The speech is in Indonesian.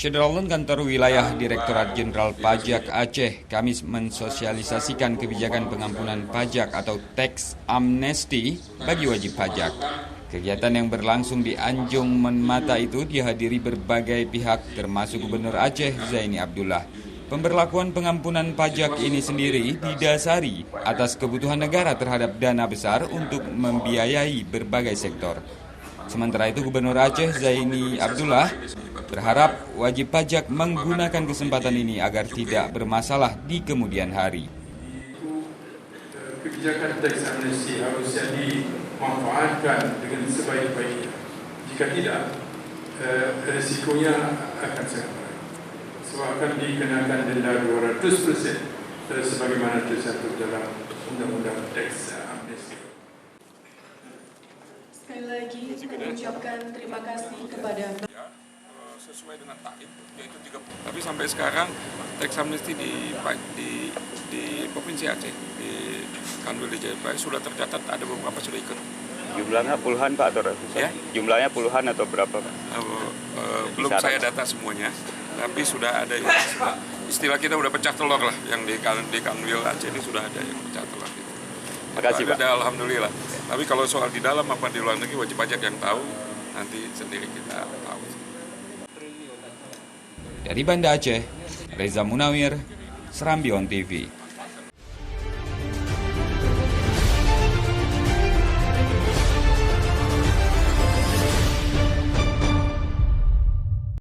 Syederalun Kantor Wilayah Direktorat Jenderal Pajak Aceh Kamis mensosialisasikan kebijakan pengampunan pajak atau tax amnesty bagi wajib pajak. Kegiatan yang berlangsung di Anjung Menmata itu dihadiri berbagai pihak termasuk Gubernur Aceh Zaini Abdullah. Pemberlakuan pengampunan pajak ini sendiri didasari atas kebutuhan negara terhadap dana besar untuk membiayai berbagai sektor. Sementara itu Gubernur Aceh Zaini Abdullah berharap wajib pajak menggunakan kesempatan ini agar tidak bermasalah di kemudian hari. Kebijakan tax amnesty harusnya dimanfaatkan dengan sebaik-baiknya. Jika tidak, resikonya akan sangat berat. Sebab akan dikenakan denda 200% sebagaimana tercantum dalam Undang-Undang Tax Amnesty. Sekali lagi mengucapkan terima kasih kepada sesuai dengan taib yaitu 30. Tapi sampai sekarang tax amnesty di Provinsi Aceh di Kanwil DJP sudah tercatat ada beberapa sudah ikut. Jumlahnya puluhan Pak atau ratusan? Ya? Jumlahnya puluhan atau berapa Pak? Belum saya data semuanya, tapi sudah ada yang istilah kita udah pecah telur lah yang di Kanwil Aceh ini sudah ada yang pecah telur. Gitu. Makasih Pak. Alhamdulillah. Tapi kalau soal di dalam apa di luar negeri wajib pajak yang tahu, nanti sendiri kita tahu. Dari Banda Aceh, Reza Munawir, Serambi On TV.